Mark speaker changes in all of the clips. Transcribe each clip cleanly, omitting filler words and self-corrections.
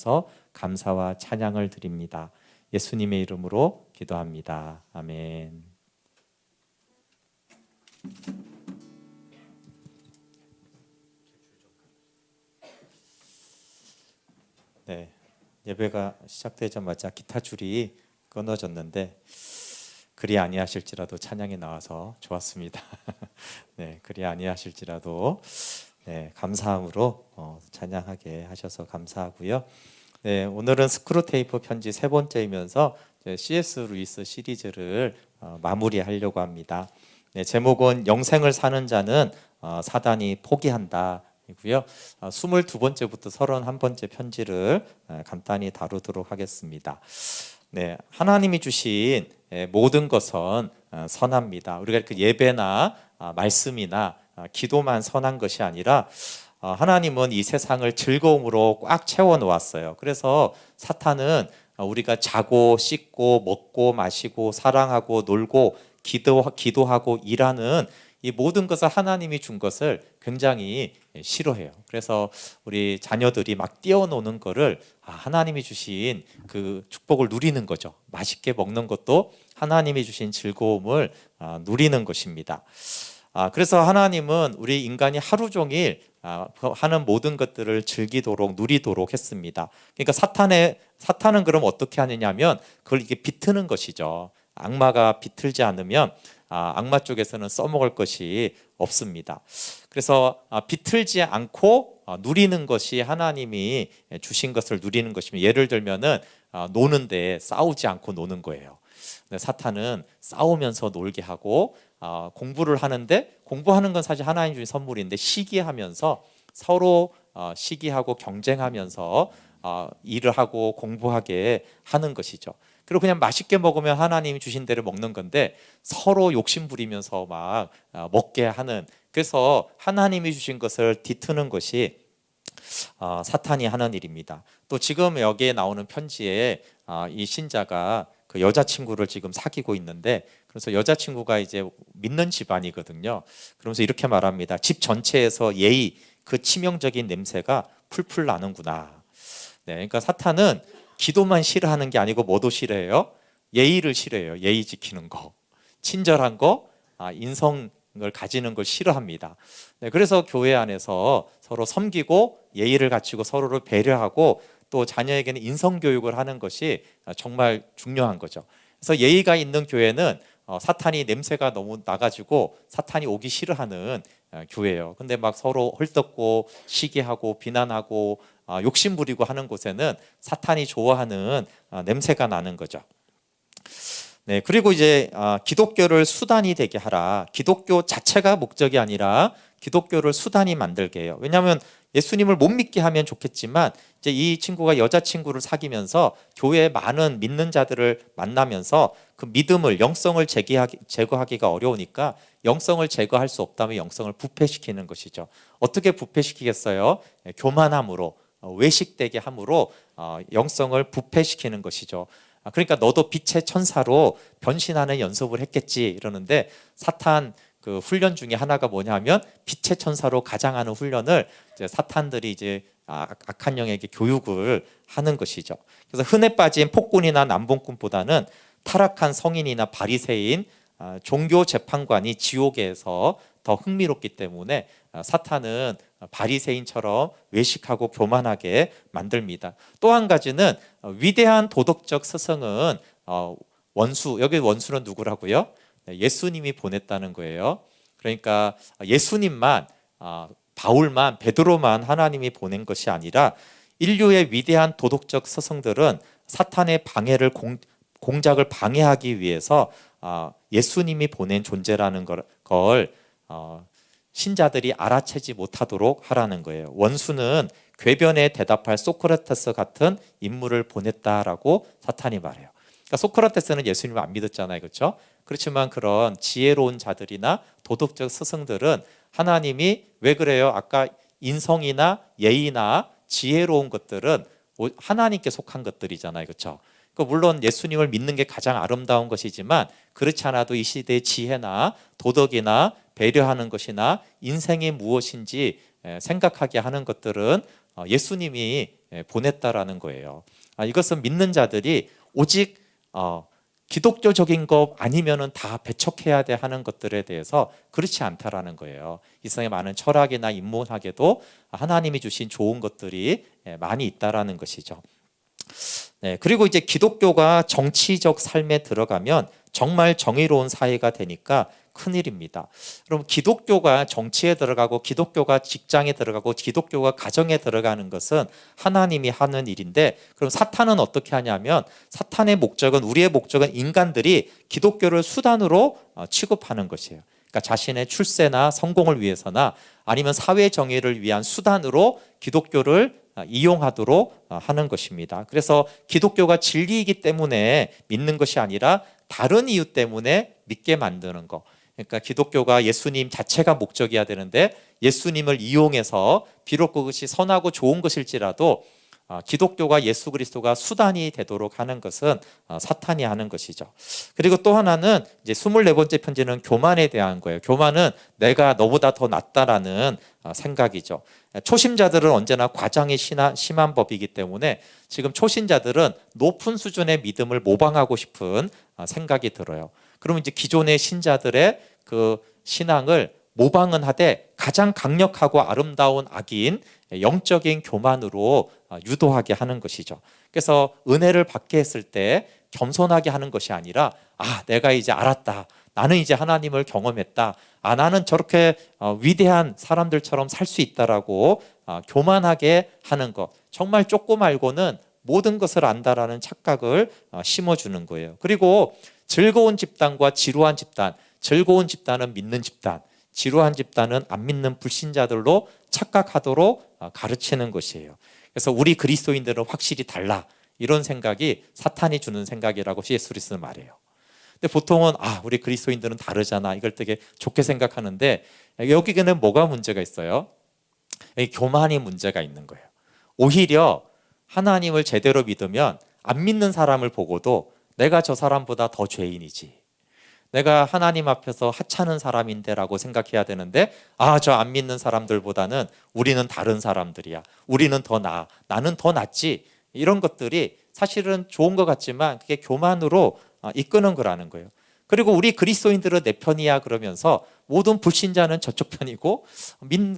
Speaker 1: 주셔서 감사와 찬양을 드립니다. 예수님의 이름으로 기도합니다. 아멘. 네, 예배가 시작되자마자 기타 줄이 끊어졌는데 그리 아니하실지라도 찬양이 나와서 좋았습니다. 네, 그리 아니하실지라도 감사함으로 찬양하게 하셔서 감사하고요. 네, 오늘은 스크루테이프 편지 세 번째이면서 C.S. 루이스 시리즈를 마무리하려고 합니다. 네, 제목은 영생을 사는 자는 사단이 포기한다 이고요. 22번째부터 31번째 편지를 간단히 다루도록 하겠습니다. 네, 하나님이 주신 모든 것은 선합니다. 우리가 그 예배나 말씀이나 기도만 선한 것이 아니라 하나님은 이 세상을 즐거움으로 꽉 채워 놓았어요. 그래서 사탄은 우리가 자고 씻고 먹고 마시고 사랑하고 놀고 기도하고 일하는 이 모든 것을 하나님이 준 것을 굉장히 싫어해요. 그래서 우리 자녀들이 막 뛰어노는 거를 하나님이 주신 그 축복을 누리는 거죠. 맛있게 먹는 것도 하나님이 주신 즐거움을 누리는 것입니다. 그래서 하나님은 우리 인간이 하루 종일 하는 모든 것들을 즐기도록 누리도록 했습니다. 그러니까 사탄은 그럼 어떻게 하느냐 하면 그걸 이게 비트는 것이죠. 악마가 비틀지 않으면 악마 쪽에서는 써먹을 것이 없습니다. 그래서 비틀지 않고 누리는 것이 하나님이 주신 것을 누리는 것이면, 예를 들면은 노는데 싸우지 않고 노는 거예요. 사탄은 싸우면서 놀게 하고 공부를 하는데, 공부하는 건 사실 하나님 주신 선물인데 시기하면서 서로 시기하고 경쟁하면서 일을 하고 공부하게 하는 것이죠. 그리고 그냥 맛있게 먹으면 하나님이 주신 대로 먹는 건데 서로 욕심 부리면서 막 먹게 하는, 그래서 하나님이 주신 것을 뒤트는 것이 사탄이 하는 일입니다. 또 지금 여기에 나오는 편지에 이 신자가 그 여자친구를 지금 사귀고 있는데, 그래서 여자친구가 이제 믿는 집안이거든요. 그러면서 이렇게 말합니다. 집 전체에서 예의, 그 치명적인 냄새가 풀풀 나는구나. 네, 그러니까 사탄은 기도만 싫어하는 게 아니고 뭐도 싫어해요? 예의를 싫어해요. 예의 지키는 거, 친절한 거, 인성을 가지는 걸 싫어합니다. 네, 그래서 교회 안에서 서로 섬기고 예의를 갖추고 서로를 배려하고 또 자녀에게는 인성 교육을 하는 것이 정말 중요한 거죠. 그래서 예의가 있는 교회는 사탄이 냄새가 너무 나가지고 사탄이 오기 싫어하는 교회예요. 근데 막 서로 헐떡고 시기하고 비난하고 욕심 부리고 하는 곳에는 사탄이 좋아하는 냄새가 나는 거죠. 네, 그리고 이제 기독교를 수단이 되게 하라. 기독교 자체가 목적이 아니라 기독교를 수단이 만들게 해요. 왜냐하면 예수님을 못 믿게 하면 좋겠지만 이제 이 친구가 여자친구를 사귀면서 교회에 많은 믿는 자들을 만나면서 그 믿음을, 영성을 제거하기가 어려우니까 영성을 제거할 수 없다면 영성을 부패시키는 것이죠. 어떻게 부패시키겠어요? 교만함으로, 외식되게 함으로 영성을 부패시키는 것이죠. 그러니까 너도 빛의 천사로 변신하는 연습을 했겠지 이러는데, 사탄 그 훈련 중에 하나가 뭐냐면 빛의 천사로 가장하는 훈련을 이제 사탄들이 이제 악한 영에게 교육을 하는 것이죠. 그래서 흔해 빠진 폭군이나 남봉꾼보다는 타락한 성인이나 바리새인, 종교 재판관이 지옥에서 더 흥미롭기 때문에 사탄은 바리새인처럼 외식하고 교만하게 만듭니다. 또 한 가지는 위대한 도덕적 스승은 원수, 여기 원수는 누구라고요? 예수님이 보냈다는 거예요. 그러니까 예수님만, 바울만, 베드로만 하나님이 보낸 것이 아니라 인류의 위대한 도덕적 스승들은 사탄의 방해를 공작을 방해하기 위해서 예수님이 보낸 존재라는 걸 신자들이 알아채지 못하도록 하라는 거예요. 원수는 궤변에 대답할 소크라테스 같은 인물을 보냈다라고 사탄이 말해요. 그러니까 소크라테스는 예수님을 안 믿었잖아요, 그렇죠? 그렇지만 그런 지혜로운 자들이나 도덕적 스승들은 하나님이 왜 그래요? 아까 인성이나 예의나 지혜로운 것들은 하나님께 속한 것들이잖아요, 그렇죠? 물론 예수님을 믿는 게 가장 아름다운 것이지만 그렇지 않아도 이 시대의 지혜나 도덕이나 배려하는 것이나 인생이 무엇인지 생각하게 하는 것들은 예수님이 보냈다라는 거예요. 이것은 믿는 자들이 오직 기독교적인 것 아니면은 다 배척해야 돼 하는 것들에 대해서 그렇지 않다라는 거예요. 이 세상에 많은 철학이나 인문학에도 하나님이 주신 좋은 것들이 많이 있다라는 것이죠. 네, 그리고 이제 기독교가 정치적 삶에 들어가면 정말 정의로운 사회가 되니까 큰일입니다. 그럼 기독교가 정치에 들어가고 기독교가 직장에 들어가고 기독교가 가정에 들어가는 것은 하나님이 하는 일인데, 그럼 사탄은 어떻게 하냐면 사탄의 목적은, 우리의 목적은 인간들이 기독교를 수단으로 취급하는 것이에요. 그러니까 자신의 출세나 성공을 위해서나 아니면 사회 정의를 위한 수단으로 기독교를 이용하도록 하는 것입니다. 그래서 기독교가 진리이기 때문에 믿는 것이 아니라 다른 이유 때문에 믿게 만드는 것. 그러니까 기독교가 예수님 자체가 목적이어야 되는데 예수님을 이용해서 비록 그것이 선하고 좋은 것일지라도 기독교가 예수 그리스도가 수단이 되도록 하는 것은 사탄이 하는 것이죠. 그리고 또 하나는 이제 24번째 편지는 교만에 대한 거예요. 교만은 내가 너보다 더 낫다라는 생각이죠. 초심자들은 언제나 과장이 심한 법이기 때문에 지금 초신자들은 높은 수준의 믿음을 모방하고 싶은 생각이 들어요. 그러면 이제 기존의 신자들의 그 신앙을 모방은 하되 가장 강력하고 아름다운 악인 영적인 교만으로 유도하게 하는 것이죠. 그래서 은혜를 받게 했을 때 겸손하게 하는 것이 아니라 내가 이제 알았다. 나는 이제 하나님을 경험했다. 나는 저렇게 위대한 사람들처럼 살 수 있다라고 교만하게 하는 것. 정말 조금 알고는 모든 것을 안다라는 착각을 심어주는 거예요. 그리고 즐거운 집단과 지루한 집단, 즐거운 집단은 믿는 집단, 지루한 집단은 안 믿는 불신자들로 착각하도록 가르치는 것이에요. 그래서 우리 그리스도인들은 확실히 달라, 이런 생각이 사탄이 주는 생각이라고 C.S. 루이스는 말해요. 근데 보통은 우리 그리스도인들은 다르잖아, 이걸 되게 좋게 생각하는데 여기에는 뭐가 문제가 있어요? 교만이 문제가 있는 거예요. 오히려 하나님을 제대로 믿으면 안 믿는 사람을 보고도 내가 저 사람보다 더 죄인이지, 내가 하나님 앞에서 하찮은 사람인데 라고 생각해야 되는데 저 안 믿는 사람들보다는 우리는 다른 사람들이야, 우리는 더 나아, 나는 더 낫지, 이런 것들이 사실은 좋은 것 같지만 그게 교만으로 이끄는 거라는 거예요. 그리고 우리 그리스도인들은 내 편이야 그러면서 모든 불신자는 저쪽 편이고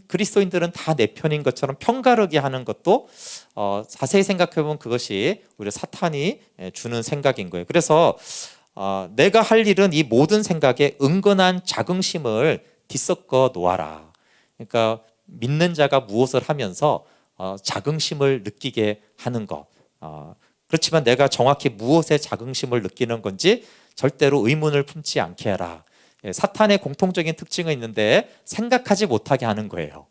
Speaker 1: 그리스도인들은 다 내 편인 것처럼 편가르게 하는 것도 자세히 생각해보면 그것이 우리 사탄이 주는 생각인 거예요. 그래서 내가 할 일은 이 모든 생각에 은근한 자긍심을 뒤섞어 놓아라. 그러니까 믿는 자가 무엇을 하면서 자긍심을 느끼게 하는 것. 그렇지만 내가 정확히 무엇에 자긍심을 느끼는 건지 절대로 의문을 품지 않게 해라. 사탄의 공통적인 특징은 있는데 생각하지 못하게 하는 거예요.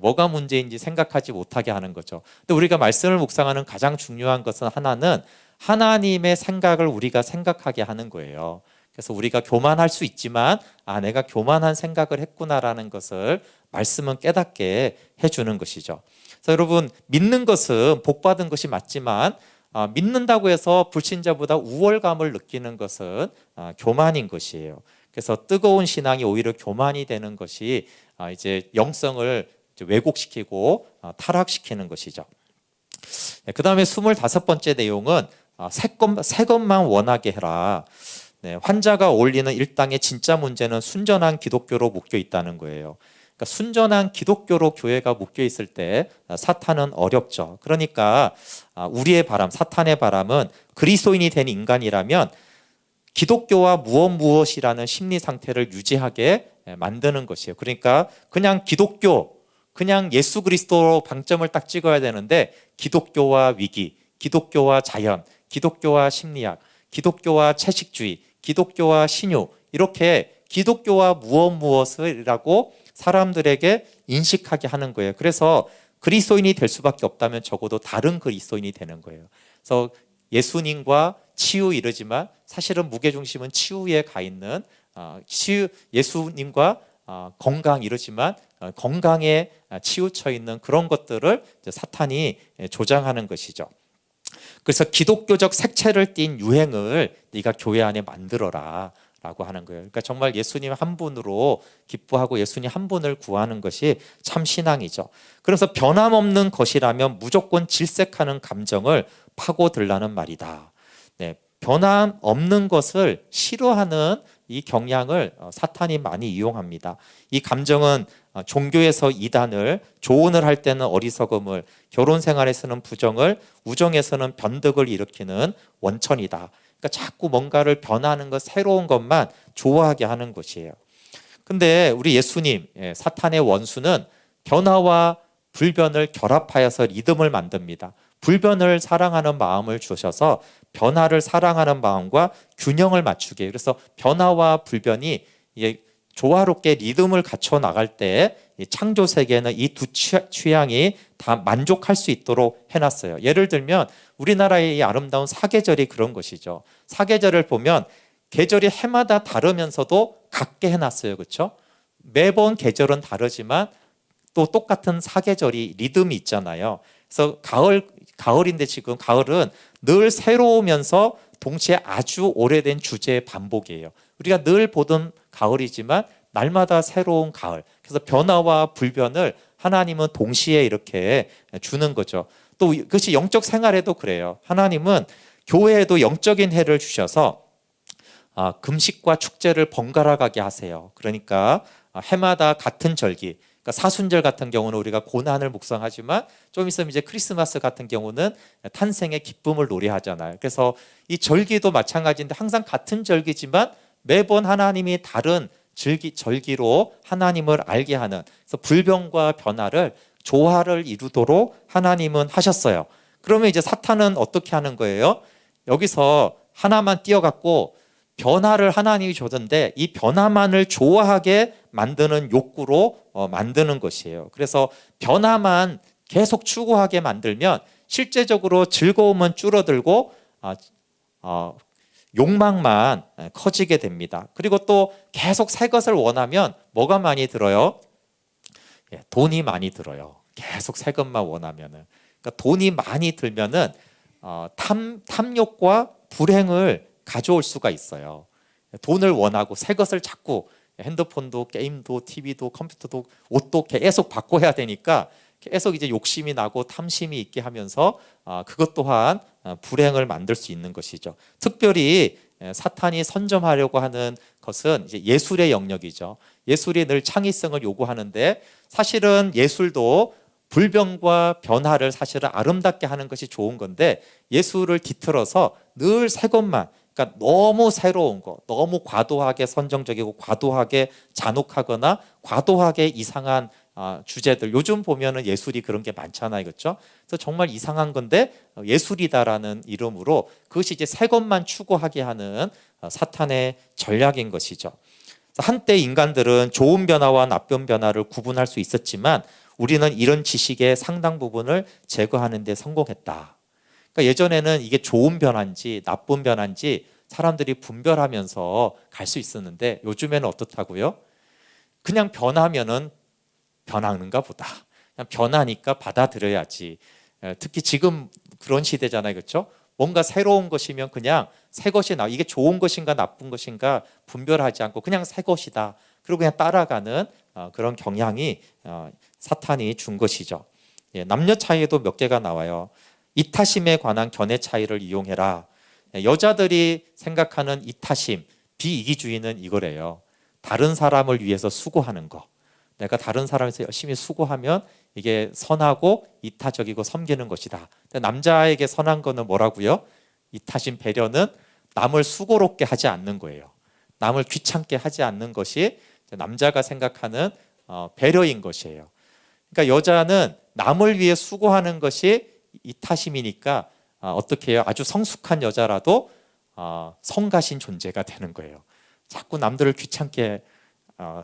Speaker 1: 뭐가 문제인지 생각하지 못하게 하는 거죠. 근데 우리가 말씀을 묵상하는 가장 중요한 것은 하나는 하나님의 생각을 우리가 생각하게 하는 거예요. 그래서 우리가 교만할 수 있지만 내가 교만한 생각을 했구나라는 것을 말씀은 깨닫게 해주는 것이죠. 그래서 여러분, 믿는 것은 복받은 것이 맞지만 믿는다고 해서 불신자보다 우월감을 느끼는 것은 교만인 것이에요. 그래서 뜨거운 신앙이 오히려 교만이 되는 것이 이제 영성을 왜곡시키고 타락시키는 것이죠. 그 다음에 25번째 내용은 새 것만 원하게 해라. 환자가 어울리는 일당의 진짜 문제는 순전한 기독교로 묶여 있다는 거예요. 그러니까 순전한 기독교로 교회가 묶여 있을 때 사탄은 어렵죠. 그러니까 우리의 바람, 사탄의 바람은 그리스도인이 된 인간이라면 기독교와 무엇이라는 심리 상태를 유지하게 만드는 것이에요. 그러니까 그냥 기독교, 그냥 예수 그리스도로 방점을 딱 찍어야 되는데 기독교와 위기, 기독교와 자연, 기독교와 심리학, 기독교와 채식주의, 기독교와 신유, 이렇게 기독교와 무엇이라고 사람들에게 인식하게 하는 거예요. 그래서 그리스도인이 될 수밖에 없다면 적어도 다른 그리스도인이 되는 거예요. 그래서 예수님과 치유 이러지만 사실은 무게중심은 치유에 가 있는 예수님과 건강 이러지만 건강에 치우쳐 있는 그런 것들을 사탄이 조장하는 것이죠. 그래서 기독교적 색채를 띤 유행을 네가 교회 안에 만들어라 라고 하는 거예요. 그러니까 정말 예수님 한 분으로 기뻐하고 예수님 한 분을 구하는 것이 참 신앙이죠. 그래서 변함없는 것이라면 무조건 질색하는 감정을 파고들라는 말이다. 네, 변함없는 것을 싫어하는 이 경향을 사탄이 많이 이용합니다. 이 감정은 종교에서 이단을, 조언을 할 때는 어리석음을, 결혼 생활에서는 부정을, 우정에서는 변덕을 일으키는 원천이다. 그러니까 자꾸 뭔가를 변하는 것, 새로운 것만 좋아하게 하는 것이에요. 근데 우리 예수님, 사탄의 원수는 변화와 불변을 결합하여서 리듬을 만듭니다. 불변을 사랑하는 마음을 주셔서 변화를 사랑하는 마음과 균형을 맞추게. 그래서 변화와 불변이 조화롭게 리듬을 갖춰 나갈 때 창조 세계는 이 두 취향이 다 만족할 수 있도록 해놨어요. 예를 들면 우리나라의 이 아름다운 사계절이 그런 것이죠. 사계절을 보면 계절이 해마다 다르면서도 같게 해놨어요. 그렇죠? 매번 계절은 다르지만 또 똑같은 사계절이 리듬이 있잖아요. 그래서 가을인데 지금 가을은 늘 새로우면서 동시에 아주 오래된 주제의 반복이에요. 우리가 늘 보던 가을이지만 날마다 새로운 가을. 그래서 변화와 불변을 하나님은 동시에 이렇게 주는 거죠. 또 그것이 영적 생활에도 그래요. 하나님은 교회에도 영적인 해를 주셔서 금식과 축제를 번갈아 가게 하세요. 그러니까 해마다 같은 절기, 그러니까 사순절 같은 경우는 우리가 고난을 묵상하지만 좀 있으면 이제 크리스마스 같은 경우는 탄생의 기쁨을 노래하잖아요. 그래서 이 절기도 마찬가지인데 항상 같은 절기지만 매번 하나님이 다른 절기로 하나님을 알게 하는, 그래서 불변과 변화를 조화를 이루도록 하나님은 하셨어요. 그러면 이제 사탄은 어떻게 하는 거예요? 여기서 하나만 띄어갖고 변화를 하나님이 줬는데 이 변화만을 좋아하게 만드는 욕구로 만드는 것이에요. 그래서 변화만 계속 추구하게 만들면 실제적으로 즐거움은 줄어들고 욕망만 커지게 됩니다. 그리고 또 계속 새 것을 원하면 뭐가 많이 들어요? 돈이 많이 들어요. 계속 새 것만 원하면은. 그러니까 돈이 많이 들면은 탐욕과 불행을 가져올 수가 있어요. 돈을 원하고 새 것을 자꾸, 핸드폰도 게임도 TV도 컴퓨터도 옷도 계속 바꿔야 되니까 계속 이제 욕심이 나고 탐심이 있게 하면서 그것 또한 불행을 만들 수 있는 것이죠. 특별히 사탄이 선점하려고 하는 것은 이제 예술의 영역이죠. 예술이 늘 창의성을 요구하는데 사실은 예술도 불변과 변화를 사실은 아름답게 하는 것이 좋은 건데 예술을 뒤틀어서 늘 새 것만, 그러니까 너무 새로운 거, 너무 과도하게 선정적이고 과도하게 잔혹하거나 과도하게 이상한 주제들, 요즘 보면은 예술이 그런 게 많잖아요, 그렇죠? 그래서 정말 이상한 건데 예술이다라는 이름으로 그것이 이제 새 것만 추구하게 하는 사탄의 전략인 것이죠. 한때 인간들은 좋은 변화와 나쁜 변화를 구분할 수 있었지만 우리는 이런 지식의 상당 부분을 제거하는 데 성공했다. 그러니까 예전에는 이게 좋은 변화인지 나쁜 변화인지 사람들이 분별하면서 갈 수 있었는데 요즘에는 어떻다고요? 그냥 변하면은 변하는가 보다. 그냥 변하니까 받아들여야지. 특히 지금 그런 시대잖아요, 그렇죠? 뭔가 새로운 것이면 그냥 새 것이 이게 좋은 것인가 나쁜 것인가 분별하지 않고 그냥 새 것이다. 그리고 그냥 따라가는 그런 경향이 사탄이 준 것이죠. 남녀 차이에도 몇 개가 나와요. 이타심에 관한 견해 차이를 이용해라. 여자들이 생각하는 이타심, 비이기주의는 이거래요. 다른 사람을 위해서 수고하는 거. 내가 다른 사람에서 열심히 수고하면 이게 선하고 이타적이고 섬기는 것이다. 남자에게 선한 거는 뭐라고요? 이타심, 배려는 남을 수고롭게 하지 않는 거예요. 남을 귀찮게 하지 않는 것이 남자가 생각하는 배려인 것이에요. 그러니까 여자는 남을 위해 수고하는 것이 이타심이니까 어떻게 해요? 아주 성숙한 여자라도 성가신 존재가 되는 거예요. 자꾸 남들을 귀찮게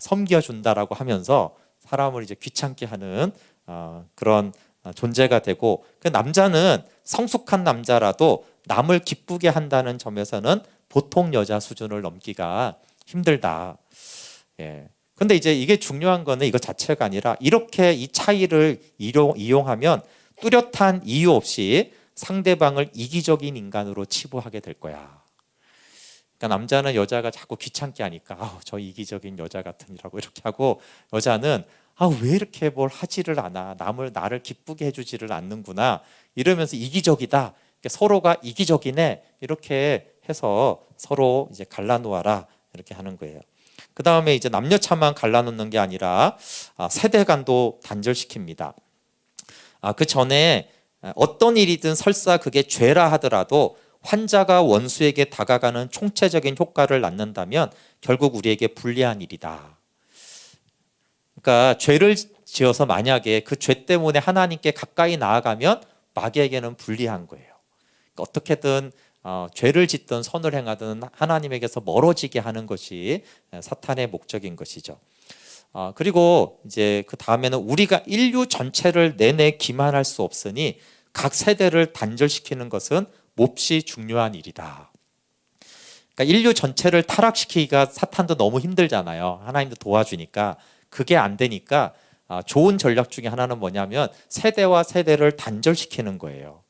Speaker 1: 섬겨준다라고 하면서 사람을 이제 귀찮게 하는 그런 존재가 되고, 그 남자는 성숙한 남자라도 남을 기쁘게 한다는 점에서는 보통 여자 수준을 넘기가 힘들다. 근데 이제 이게 중요한 거는 이거 자체가 아니라 이렇게 이 차이를 이용하면 뚜렷한 이유 없이 상대방을 이기적인 인간으로 치부하게 될 거야. 그러니까 남자는 여자가 자꾸 귀찮게 하니까 저 이기적인 여자 같으니라고 이렇게 하고, 여자는 왜 이렇게 뭘 하지를 않아, 나를 기쁘게 해주지를 않는구나 이러면서 이기적이다, 서로가 이기적이네 이렇게 해서 서로 이제 갈라놓아라 이렇게 하는 거예요. 그 다음에 이제 남녀차만 갈라놓는 게 아니라 세대 간도 단절시킵니다. 그 전에 어떤 일이든 설사 그게 죄라 하더라도 환자가 원수에게 다가가는 총체적인 효과를 낳는다면 결국 우리에게 불리한 일이다. 그러니까 죄를 지어서 만약에 그 죄 때문에 하나님께 가까이 나아가면 마귀에게는 불리한 거예요. 그러니까 어떻게든 죄를 짓든 선을 행하든 하나님에게서 멀어지게 하는 것이 사탄의 목적인 것이죠. 그리고 이제 그 다음에는 우리가 인류 전체를 내내 기만할 수 없으니 각 세대를 단절시키는 것은 몹시 중요한 일이다. 그러니까 인류 전체를 타락시키기가 사탄도 너무 힘들잖아요. 하나님도 도와주니까. 그게 안 되니까 좋은 전략 중에 하나는 뭐냐면 세대와 세대를 단절시키는 거예요.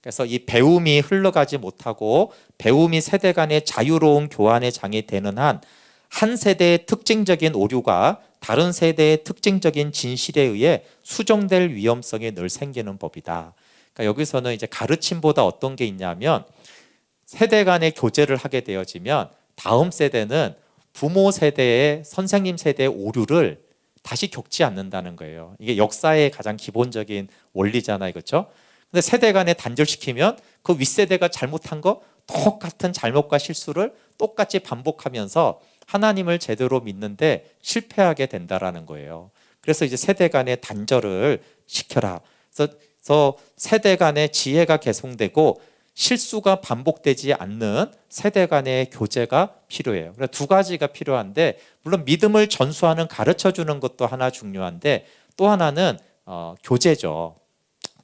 Speaker 1: 그래서 이 배움이 흘러가지 못하고 배움이 세대 간의 자유로운 교환의 장이 되는 한 세대의 특징적인 오류가 다른 세대의 특징적인 진실에 의해 수정될 위험성이 늘 생기는 법이다. 그러니까 여기서는 이제 가르침보다 어떤 게 있냐면 세대 간의 교제를 하게 되어지면 다음 세대는 부모 세대의 선생님 세대의 오류를 다시 겪지 않는다는 거예요. 이게 역사의 가장 기본적인 원리잖아요, 그렇죠? 근데 세대 간에 단절시키면 그 윗세대가 잘못한 거 똑같은 잘못과 실수를 똑같이 반복하면서 하나님을 제대로 믿는데 실패하게 된다라는 거예요. 그래서 이제 세대 간의 단절을 시켜라. 그래서 세대 간의 지혜가 개송되고 실수가 반복되지 않는 세대 간의 교제가 필요해요. 그래서 두 가지가 필요한데, 물론 믿음을 전수하는 가르쳐주는 것도 하나 중요한데, 또 하나는 교제죠.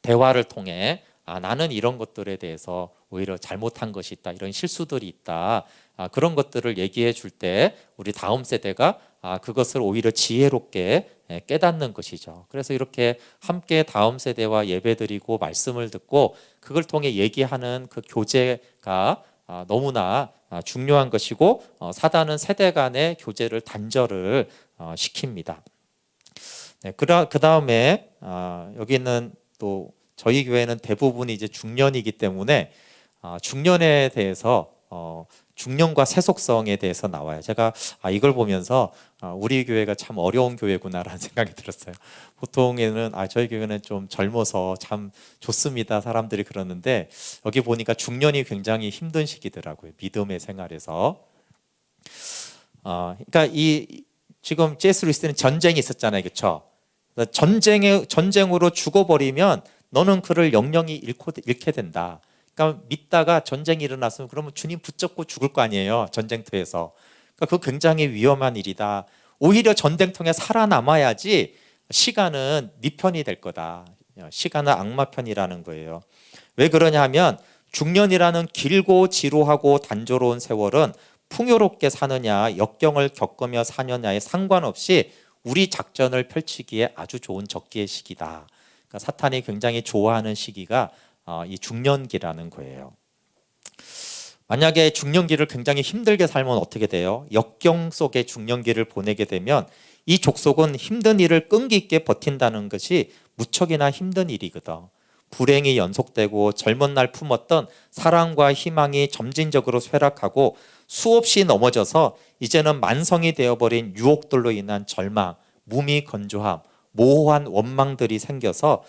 Speaker 1: 대화를 통해 나는 이런 것들에 대해서 오히려 잘못한 것이 있다, 이런 실수들이 있다, 그런 것들을 얘기해 줄 때 우리 다음 세대가 그것을 오히려 지혜롭게 깨닫는 것이죠. 그래서 이렇게 함께 다음 세대와 예배드리고 말씀을 듣고 그걸 통해 얘기하는 그 교제가 너무나 중요한 것이고, 사단은 세대 간의 교제를 단절을 시킵니다. 네, 그 다음에 여기는 또 저희 교회는 대부분이 이제 중년이기 때문에 중년에 대해서 중년과 세속성에 대해서 나와요. 제가 이걸 보면서 우리 교회가 참 어려운 교회구나라는 생각이 들었어요. 보통에는 저희 교회는 좀 젊어서 참 좋습니다, 사람들이 그러는데, 여기 보니까 중년이 굉장히 힘든 시기더라고요, 믿음의 생활에서. 그러니까 지금 C.S. 루이스는 전쟁이 있었잖아요, 그렇죠? 전쟁으로 죽어버리면 너는 그를 영영이 잃게 된다. 그러니까 믿다가 전쟁이 일어났으면 그러면 주님 붙잡고 죽을 거 아니에요, 전쟁터에서. 그러니까 그거 굉장히 위험한 일이다. 오히려 전쟁통에 살아남아야지 시간은 네 편이 될 거다. 시간은 악마 편이라는 거예요. 왜 그러냐 하면 중년이라는 길고 지루하고 단조로운 세월은 풍요롭게 사느냐 역경을 겪으며 사느냐에 상관없이 우리 작전을 펼치기에 아주 좋은 적기의 시기다. 그러니까 사탄이 굉장히 좋아하는 시기가 이 중년기라는 거예요. 만약에 중년기를 굉장히 힘들게 살면 어떻게 돼요? 역경 속의 중년기를 보내게 되면 이 족속은 힘든 일을 끈기 있게 버틴다는 것이 무척이나 힘든 일이거든. 불행이 연속되고 젊은 날 품었던 사랑과 희망이 점진적으로 쇠락하고 수없이 넘어져서 이제는 만성이 되어버린 유혹들로 인한 절망, 무미건조함, 모호한 원망들이 생겨서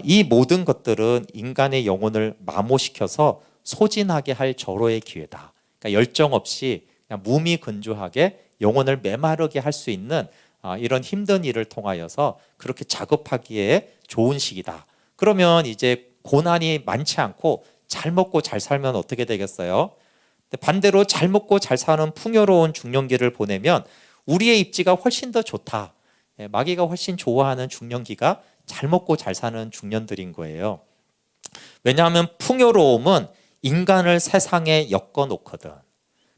Speaker 1: 이 모든 것들은 인간의 영혼을 마모시켜서 소진하게 할 절호의 기회다. 그러니까 열정 없이 그냥 무미건조하게 영혼을 메마르게 할 수 있는 이런 힘든 일을 통하여서 그렇게 작업하기에 좋은 시기다. 그러면 이제 고난이 많지 않고 잘 먹고 잘 살면 어떻게 되겠어요? 반대로 잘 먹고 잘 사는 풍요로운 중년기를 보내면 우리의 입지가 훨씬 더 좋다. 마귀가 훨씬 좋아하는 중년기가 잘 먹고 잘 사는 중년들인 거예요. 왜냐하면 풍요로움은 인간을 세상에 엮어놓거든.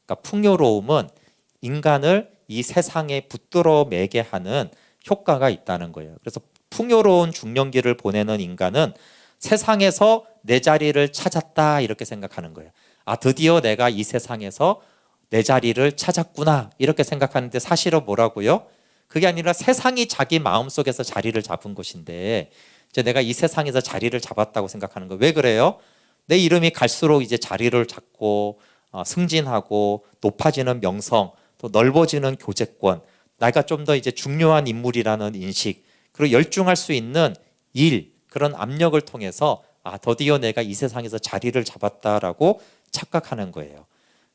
Speaker 1: 그러니까 풍요로움은 인간을 이 세상에 붙들어 매게 하는 효과가 있다는 거예요. 그래서 풍요로운 중년기를 보내는 인간은 세상에서 내 자리를 찾았다 이렇게 생각하는 거예요. 드디어 내가 이 세상에서 내 자리를 찾았구나 이렇게 생각하는데 사실은 뭐라고요? 그게 아니라 세상이 자기 마음속에서 자리를 잡은 것인데 이제 내가 이 세상에서 자리를 잡았다고 생각하는 거예요. 왜 그래요? 내 이름이 갈수록 이제 자리를 잡고 승진하고 높아지는 명성, 또 넓어지는 교제권, 내가 좀 더 이제 중요한 인물이라는 인식, 그리고 열중할 수 있는 일, 그런 압력을 통해서 드디어 내가 이 세상에서 자리를 잡았다라고 착각하는 거예요.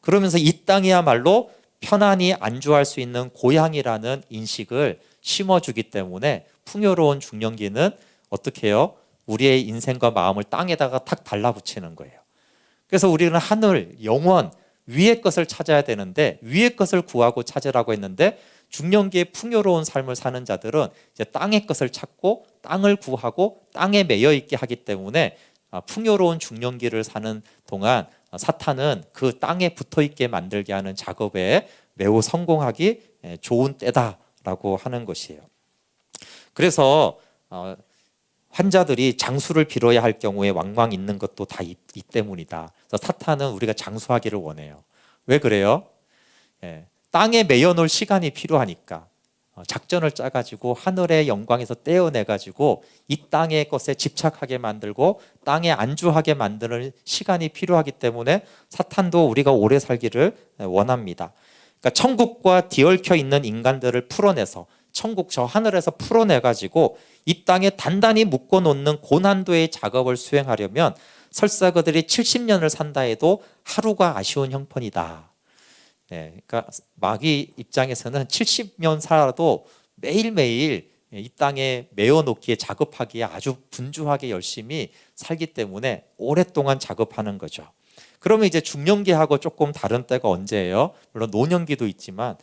Speaker 1: 그러면서 이 땅이야말로 편안히 안주할 수 있는 고향이라는 인식을 심어주기 때문에 풍요로운 중년기는 어떻게 해요? 우리의 인생과 마음을 땅에다가 탁 달라붙이는 거예요. 그래서 우리는 하늘, 영원, 위의 것을 찾아야 되는데 위의 것을 구하고 찾으라고 했는데 중년기에 풍요로운 삶을 사는 자들은 이제 땅의 것을 찾고 땅을 구하고 땅에 매여 있게 하기 때문에 풍요로운 중년기를 사는 동안 사탄은 그 땅에 붙어 있게 만들게 하는 작업에 매우 성공하기 좋은 때다라고 하는 것이에요. 그래서 환자들이 장수를 빌어야 할 경우에 왕왕 있는 것도 다 이 때문이다. 그래서 사탄은 우리가 장수하기를 원해요. 왜 그래요? 땅에 매여 놓을 시간이 필요하니까 작전을 짜가지고 하늘의 영광에서 떼어내가지고 이 땅의 것에 집착하게 만들고 땅에 안주하게 만드는 시간이 필요하기 때문에 사탄도 우리가 오래 살기를 원합니다. 그러니까 천국과 뒤얽혀 있는 인간들을 풀어내서 천국 저 하늘에서 풀어내가지고 이 땅에 단단히 묶어놓는 고난도의 작업을 수행하려면 설사 그들이 70년을 산다 해도 하루가 아쉬운 형편이다. 그러니까 마귀 입장에서는 70년 살아도 매일매일 이 땅에 메어놓기에 작업하기에 아주 분주하게 열심히 살기 때문에 오랫동안 작업하는 거죠. 그러면 이제 중년기하고 조금 다른 때가 언제예요? 물론 노년기도 있지만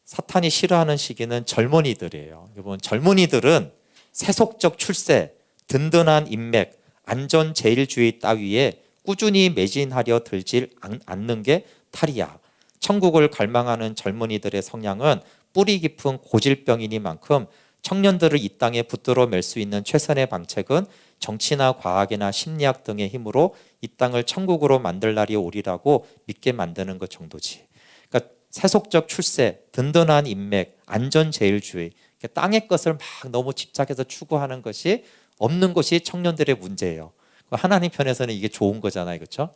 Speaker 1: 사탄이 싫어하는 시기는 젊은이들이에요. 여러분, 젊은이들은 세속적 출세, 든든한 인맥, 안전제일주의 따위에 꾸준히 매진하려 들질 않는 게 탈이야. 천국을 갈망하는 젊은이들의 성향은 뿌리 깊은 고질병이니만큼 청년들을 이 땅에 붙들어 맬 수 있는 최선의 방책은 정치나 과학이나 심리학 등의 힘으로 이 땅을 천국으로 만들 날이 오리라고 믿게 만드는 것 정도지. 그러니까 세속적 출세, 든든한 인맥, 안전제일주의, 땅의 것을 막 너무 집착해서 추구하는 것이 없는 것이 청년들의 문제예요. 하나님 편에서는 이게 좋은 거잖아요, 그렇죠?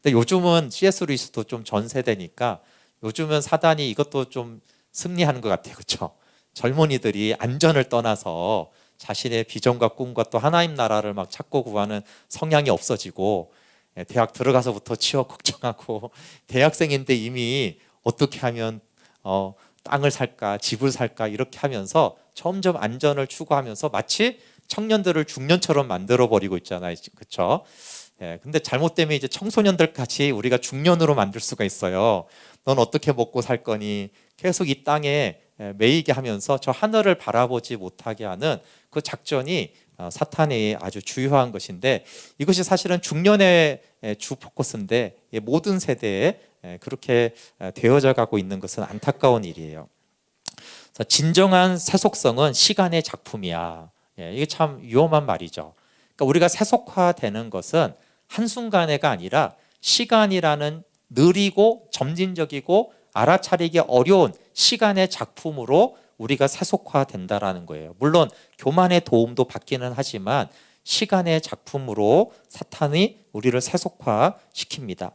Speaker 1: 근데 요즘은 C.S. 루이스도 좀 전 세대니까 요즘은 사단이 이것도 좀 승리하는 것 같아요, 그렇죠? 젊은이들이 안전을 떠나서 자신의 비전과 꿈과 또 하나님 나라를 막 찾고 구하는 성향이 없어지고 대학 들어가서부터 취업 걱정하고 대학생인데 이미 어떻게 하면 땅을 살까 집을 살까 이렇게 하면서 점점 안전을 추구하면서 마치 청년들을 중년처럼 만들어 버리고 있잖아요, 그렇죠? 근데 잘못되면 이제 청소년들까지 우리가 중년으로 만들 수가 있어요. 넌 어떻게 먹고 살 거니? 계속 이 땅에 매이게 하면서 저 하늘을 바라보지 못하게 하는 그 작전이 사탄이 아주 주요한 것인데 이것이 사실은 중년의 주 포커스인데 모든 세대에 그렇게 되어져 가고 있는 것은 안타까운 일이에요. 진정한 세속성은 시간의 작품이야. 이게 참 위험한 말이죠. 그러니까 우리가 세속화되는 것은 한순간에가 아니라 시간이라는 느리고 점진적이고 알아차리기 어려운 시간의 작품으로 우리가 세속화된다라는 거예요. 물론 교만의 도움도 받기는 하지만 시간의 작품으로 사탄이 우리를 세속화시킵니다.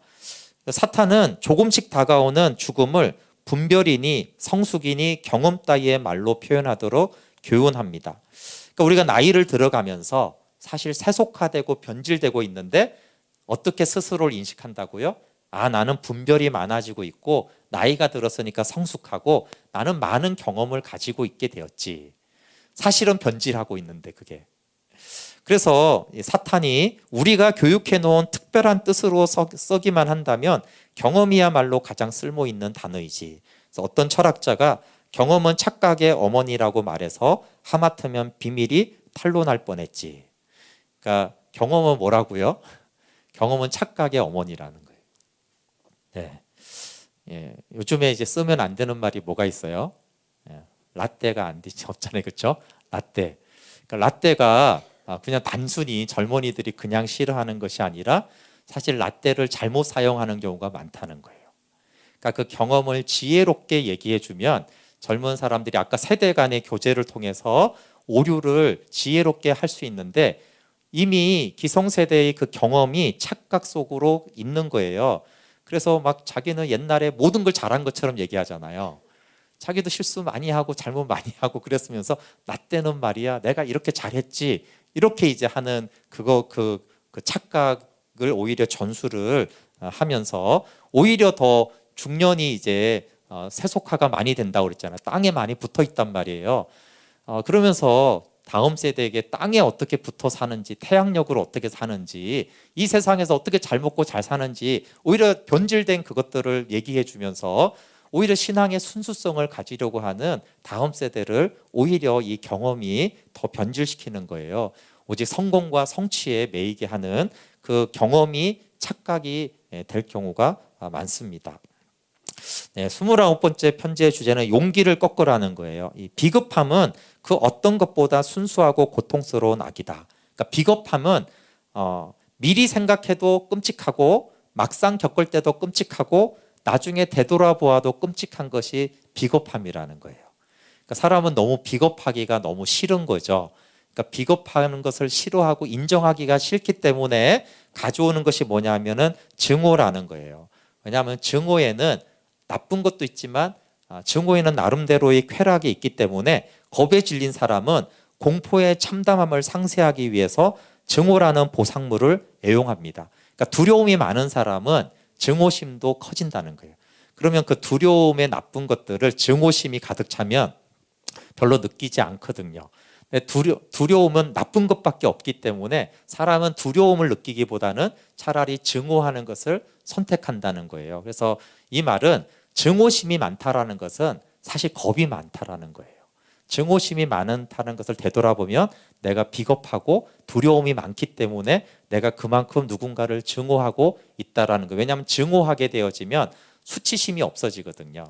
Speaker 1: 사탄은 조금씩 다가오는 죽음을 분별이니 성숙이니 경험 따위의 말로 표현하도록 교훈합니다. 그러니까 우리가 나이를 들어가면서 사실 세속화되고 변질되고 있는데 어떻게 스스로를 인식한다고요? 나는 분별이 많아지고 있고 나이가 들었으니까 성숙하고 나는 많은 경험을 가지고 있게 되었지. 사실은 변질하고 있는데 그게. 그래서 사탄이 우리가 교육해 놓은 특별한 뜻으로 쓰기만 한다면 경험이야말로 가장 쓸모있는 단어이지. 그래서 어떤 철학자가 경험은 착각의 어머니라고 말해서 하마터면 비밀이 탄로날 뻔했지. 그러니까 경험은 뭐라고요? 경험은 착각의 어머니라는 거예요. 요즘에 이제 쓰면 안 되는 말이 뭐가 있어요? 라떼가 안 되지 없잖아요, 그렇죠? 라떼. 그러니까 라떼가 그냥 단순히 젊은이들이 그냥 싫어하는 것이 아니라 사실 라떼를 잘못 사용하는 경우가 많다는 거예요. 그러니까 그 경험을 지혜롭게 얘기해주면 젊은 사람들이 아까 세대 간의 교제를 통해서 오류를 지혜롭게 할 수 있는데 이미 기성세대의 그 경험이 착각 속으로 있는 거예요. 그래서 막 자기는 옛날에 모든 걸 잘한 것처럼 얘기하잖아요. 자기도 실수 많이 하고 잘못 많이 하고 그랬으면서 나 때는 말이야 내가 이렇게 잘했지 이렇게 이제 하는 그 착각을 오히려 전수를 하면서 오히려 더 중년이 이제 세속화가 많이 된다고 그랬잖아요. 땅에 많이 붙어 있단 말이에요. 그러면서 다음 세대에게 땅에 어떻게 붙어 사는지 태양력으로 어떻게 사는지 이 세상에서 어떻게 잘 먹고 잘 사는지 오히려 변질된 그것들을 얘기해 주면서 오히려 신앙의 순수성을 가지려고 하는 다음 세대를 오히려 이 경험이 더 변질시키는 거예요. 오직 성공과 성취에 매이게 하는 그 경험이 착각이 될 경우가 많습니다. 네, 29번째 편지의 주제는 용기를 꺾으라는 거예요. 이 비겁함은 그 어떤 것보다 순수하고 고통스러운 악이다. 그러니까 비겁함은 미리 생각해도 끔찍하고 막상 겪을 때도 끔찍하고 나중에 되돌아보아도 끔찍한 것이 비겁함이라는 거예요. 그러니까 사람은 너무 비겁하기가 너무 싫은 거죠. 그러니까 비겁하는 것을 싫어하고 인정하기가 싫기 때문에 가져오는 것이 뭐냐면은 증오라는 거예요. 왜냐하면 증오에는 나쁜 것도 있지만 증오에는 나름대로의 쾌락이 있기 때문에 겁에 질린 사람은 공포의 참담함을 상쇄하기 위해서 증오라는 보상물을 애용합니다. 그러니까 두려움이 많은 사람은 증오심도 커진다는 거예요. 그러면 그 두려움의 나쁜 것들을 증오심이 가득 차면 별로 느끼지 않거든요. 두려움은 나쁜 것밖에 없기 때문에 사람은 두려움을 느끼기보다는 차라리 증오하는 것을 선택한다는 거예요. 그래서 이 말은 증오심이 많다라는 것은 사실 겁이 많다라는 거예요. 증오심이 많다는 것을 되돌아보면 내가 비겁하고 두려움이 많기 때문에 내가 그만큼 누군가를 증오하고 있다라는 거예요. 왜냐하면 증오하게 되어지면 수치심이 없어지거든요.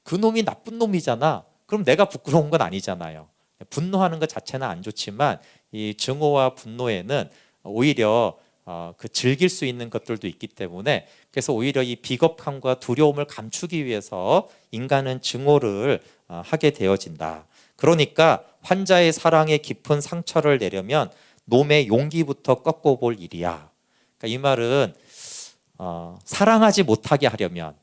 Speaker 1: 그 놈이 나쁜 놈이잖아. 그럼 내가 부끄러운 건 아니잖아요. 분노하는 것 자체는 안 좋지만 이 증오와 분노에는 오히려 그 즐길 수 있는 것들도 있기 때문에 그래서 오히려 이 비겁함과 두려움을 감추기 위해서 인간은 증오를 하게 되어진다. 그러니까 환자의 사랑에 깊은 상처를 내려면 놈의 용기부터 꺾어볼 일이야. 그러니까 이 말은 사랑하지 못하게 하려면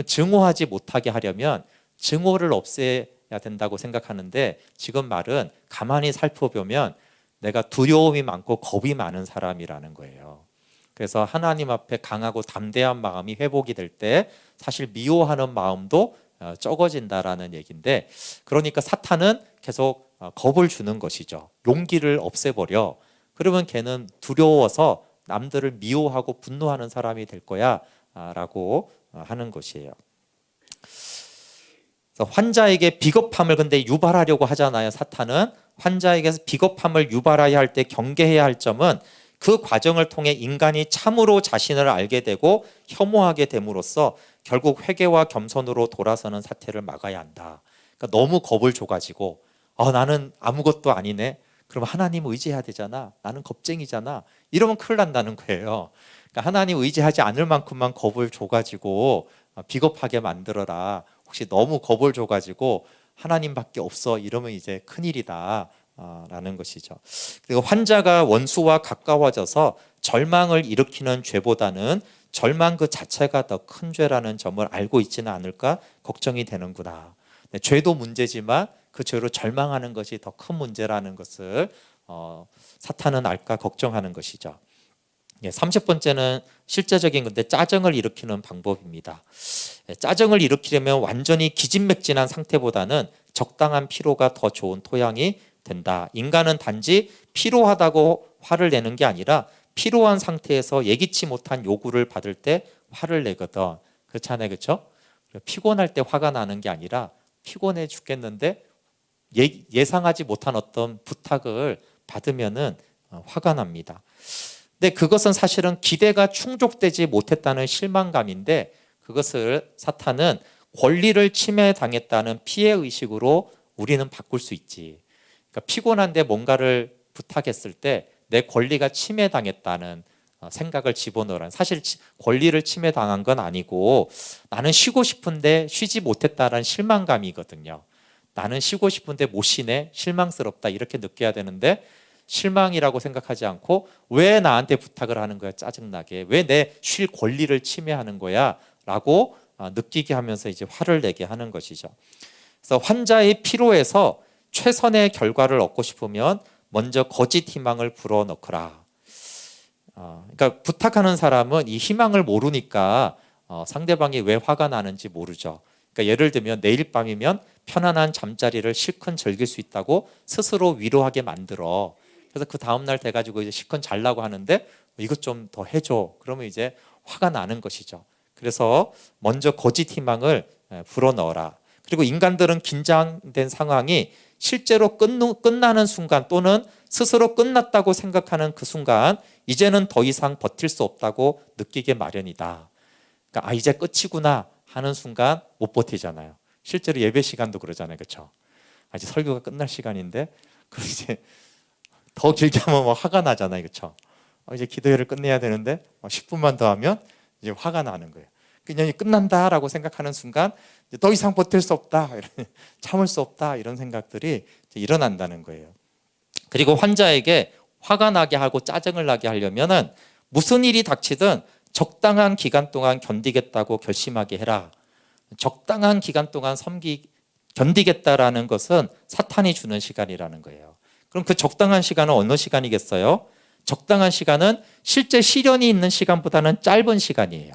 Speaker 1: 증오하지 못하게 하려면 증오를 없애야 된다고 생각하는데 지금 말은 가만히 살펴보면 내가 두려움이 많고 겁이 많은 사람이라는 거예요. 그래서 하나님 앞에 강하고 담대한 마음이 회복이 될 때 사실 미워하는 마음도 적어진다라는 얘기인데 그러니까 사탄은 계속 겁을 주는 것이죠. 용기를 없애버려. 그러면 걔는 두려워서 남들을 미워하고 분노하는 사람이 될 거야 라고 하는 것이에요. 그래서 환자에게 비겁함을 근데 유발하려고 하잖아요. 사탄은 환자에게서 비겁함을 유발해야 할 때 경계해야 할 점은 그 과정을 통해 인간이 참으로 자신을 알게 되고 혐오하게 됨으로써 결국 회개와 겸손으로 돌아서는 사태를 막아야 한다. 그러니까 너무 겁을 줘가지고 나는 아무것도 아니네. 그럼 하나님 의지해야 되잖아. 나는 겁쟁이잖아. 이러면 큰일 난다는 거예요. 그러니까 하나님 의지하지 않을 만큼만 겁을 줘가지고 비겁하게 만들어라. 혹시 너무 겁을 줘가지고 하나님밖에 없어 이러면 이제 큰일이다 라는 것이죠. 그리고 환자가 원수와 가까워져서 절망을 일으키는 죄보다는 절망 그 자체가 더 큰 죄라는 점을 알고 있지는 않을까 걱정이 되는구나. 네, 죄도 문제지만 그 죄로 절망하는 것이 더 큰 문제라는 것을 사탄은 알까 걱정하는 것이죠. 30번째는 실제적인 건데 짜증을 일으키는 방법입니다. 짜증을 일으키려면 완전히 기진맥진한 상태보다는 적당한 피로가 더 좋은 토양이 된다. 인간은 단지 피로하다고 화를 내는 게 아니라 피로한 상태에서 예기치 못한 요구를 받을 때 화를 내거든. 그렇잖아요, 그렇죠? 피곤할 때 화가 나는 게 아니라 피곤해 죽겠는데 예상하지 못한 어떤 부탁을 받으면은 화가 납니다. 근데 그것은 사실은 기대가 충족되지 못했다는 실망감인데 그것을 사탄은 권리를 침해당했다는 피해의식으로 우리는 바꿀 수 있지. 그러니까 피곤한데 뭔가를 부탁했을 때 내 권리가 침해당했다는 생각을 집어넣으라는, 사실 권리를 침해당한 건 아니고 나는 쉬고 싶은데 쉬지 못했다라는 실망감이거든요. 나는 쉬고 싶은데 못 쉬네, 실망스럽다, 이렇게 느껴야 되는데 실망이라고 생각하지 않고 왜 나한테 부탁을 하는 거야, 짜증나게, 왜 내 쉴 권리를 침해하는 거야 라고 느끼게 하면서 이제 화를 내게 하는 것이죠. 그래서 환자의 피로에서 최선의 결과를 얻고 싶으면 먼저 거짓 희망을 불어넣거라. 그러니까 부탁하는 사람은 이 희망을 모르니까 상대방이 왜 화가 나는지 모르죠. 그러니까 예를 들면 내일 밤이면 편안한 잠자리를 실컷 즐길 수 있다고 스스로 위로하게 만들어. 그래서 그 다음날 돼가지고 이제 실컷 잘라고 하는데 이것 좀 더 해줘. 그러면 이제 화가 나는 것이죠. 그래서 먼저 거짓 희망을 불어넣어라. 그리고 인간들은 긴장된 상황이 실제로 끝나는 순간 또는 스스로 끝났다고 생각하는 그 순간 이제는 더 이상 버틸 수 없다고 느끼게 마련이다. 그러니까 이제 끝이구나 하는 순간 못 버티잖아요. 실제로 예배 시간도 그러잖아요. 그렇죠? 이제 설교가 끝날 시간인데 그럼 이제 더 길게 하면 화가 나잖아요. 그렇죠? 이제 기도회를 끝내야 되는데 10분만 더 하면 이제 화가 나는 거예요. 그냥 끝난다라고 생각하는 순간 이제 더 이상 버틸 수 없다, 참을 수 없다, 이런 생각들이 일어난다는 거예요. 그리고 환자에게 화가 나게 하고 짜증을 나게 하려면은 무슨 일이 닥치든 적당한 기간 동안 견디겠다고 결심하게 해라. 적당한 기간 동안 견디겠다라는 것은 사탄이 주는 시간이라는 거예요. 그럼 그 적당한 시간은 어느 시간이겠어요? 적당한 시간은 실제 시련이 있는 시간보다는 짧은 시간이에요.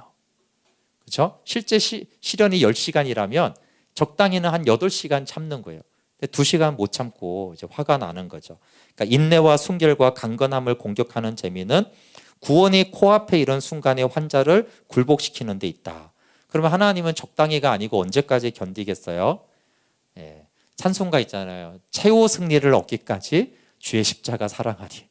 Speaker 1: 그렇죠? 실제 시련이 10시간이라면 적당히는 한 8시간 참는 거예요. 2시간 못 참고 이제 화가 나는 거죠. 그러니까 인내와 순결과 강건함을 공격하는 재미는 구원이 코앞에 이런 순간에 환자를 굴복시키는 데 있다. 그러면 하나님은 적당히가 아니고 언제까지 견디겠어요? 찬송가 있잖아요. 최후 승리를 얻기까지 주의 십자가 사랑하리.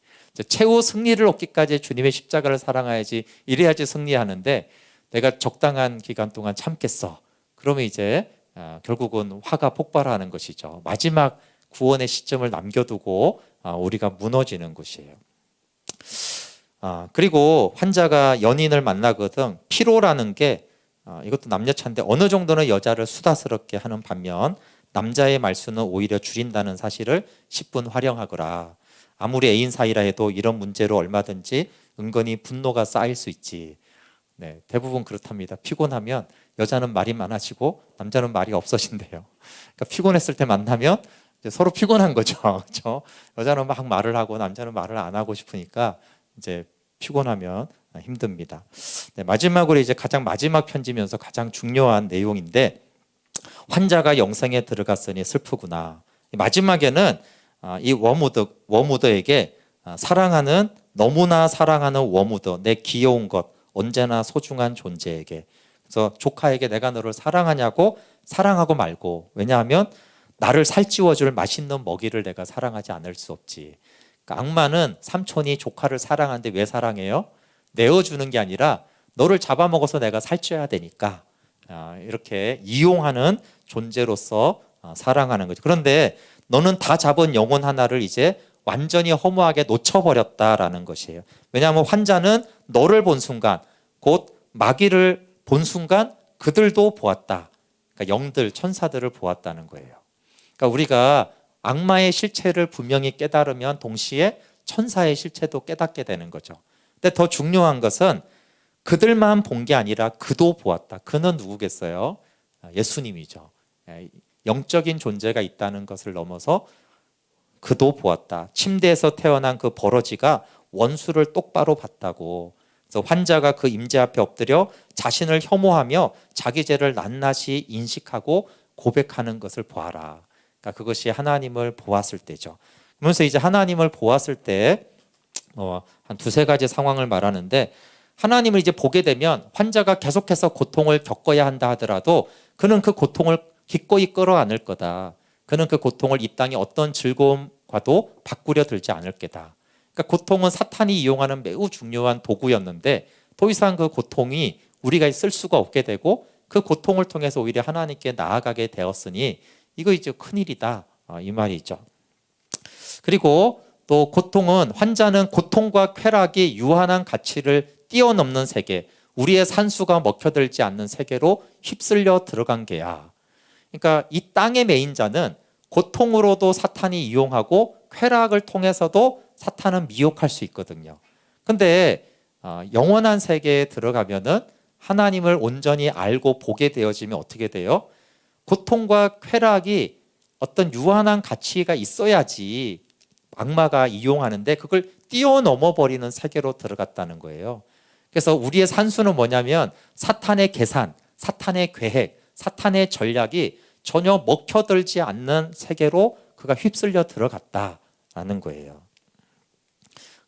Speaker 1: 최후 승리를 얻기까지 주님의 십자가를 사랑해야지, 이래야지 승리하는데 내가 적당한 기간 동안 참겠어. 그러면 이제 결국은 화가 폭발하는 것이죠. 마지막 구원의 시점을 남겨두고 우리가 무너지는 것이에요. 그리고 환자가 연인을 만나거든 피로라는 게 이것도 남녀차인데 어느 정도는 여자를 수다스럽게 하는 반면 남자의 말수는 오히려 줄인다는 사실을 10분 활용하거라. 아무리 애인 사이라 해도 이런 문제로 얼마든지 은근히 분노가 쌓일 수 있지. 대부분 그렇답니다. 피곤하면 여자는 말이 많아지고 남자는 말이 없어진대요. 그러니까 피곤했을 때 만나면 이제 서로 피곤한 거죠. 그렇죠? 여자는 막 말을 하고 남자는 말을 안 하고 싶으니까 이제 피곤하면 힘듭니다. 마지막으로 이제 가장 마지막 편지면서 가장 중요한 내용인데, 환자가 영생에 들어갔으니 슬프구나. 마지막에는 이 워무드에게 너무나 사랑하는 워무드, 내 귀여운 것, 언제나 소중한 존재에게, 그래서 조카에게 내가 너를 사랑하냐고, 사랑하고 말고, 왜냐하면 나를 살찌워줄 맛있는 먹이를 내가 사랑하지 않을 수 없지. 그러니까 악마는 삼촌이 조카를 사랑하는데 왜 사랑해요? 내어주는 게 아니라 너를 잡아먹어서 내가 살쪄야 되니까 이렇게 이용하는 존재로서 사랑하는 거죠. 그런데 너는 다 잡은 영혼 하나를 이제 완전히 허무하게 놓쳐버렸다라는 것이에요. 왜냐하면 환자는 너를 본 순간, 곧 마귀를 본 순간 그들도 보았다. 그러니까 영들, 천사들을 보았다는 거예요. 그러니까 우리가 악마의 실체를 분명히 깨달으면 동시에 천사의 실체도 깨닫게 되는 거죠. 근데 더 중요한 것은 그들만 본 게 아니라 그도 보았다. 그는 누구겠어요? 예수님이죠. 영적인 존재가 있다는 것을 넘어서 그도 보았다. 침대에서 태어난 그 버러지가 원수를 똑바로 봤다고. 그래서 환자가 그 임재 앞에 엎드려 자신을 혐오하며 자기 죄를 낱낱이 인식하고 고백하는 것을 보아라. 그러니까 그것이 하나님을 보았을 때죠. 그러면서 이제 하나님을 보았을 때 한 두세 가지 상황을 말하는데, 하나님을 이제 보게 되면 환자가 계속해서 고통을 겪어야 한다 하더라도 그는 그 고통을 기꺼이 끌어안을 거다. 그는 그 고통을 이 땅의 어떤 즐거움과도 바꾸려 들지 않을 게다. 그러니까 고통은 사탄이 이용하는 매우 중요한 도구였는데 더 이상 그 고통이 우리가 쓸 수가 없게 되고 그 고통을 통해서 오히려 하나님께 나아가게 되었으니 이거 이제 큰일이다, 이 말이죠. 그리고 또 고통은 환자는 고통과 쾌락이 유한한 가치를 뛰어넘는 세계, 우리의 산수가 먹혀들지 않는 세계로 휩쓸려 들어간 게야. 그러니까 이 땅의 매인자는 고통으로도 사탄이 이용하고 쾌락을 통해서도 사탄은 미혹할 수 있거든요. 근데 영원한 세계에 들어가면은 하나님을 온전히 알고 보게 되어지면 어떻게 돼요? 고통과 쾌락이 어떤 유한한 가치가 있어야지 악마가 이용하는데 그걸 뛰어넘어 버리는 세계로 들어갔다는 거예요. 그래서 우리의 산수는 뭐냐면 사탄의 계산, 사탄의 계획, 사탄의 전략이 전혀 먹혀들지 않는 세계로 그가 휩쓸려 들어갔다라는 거예요.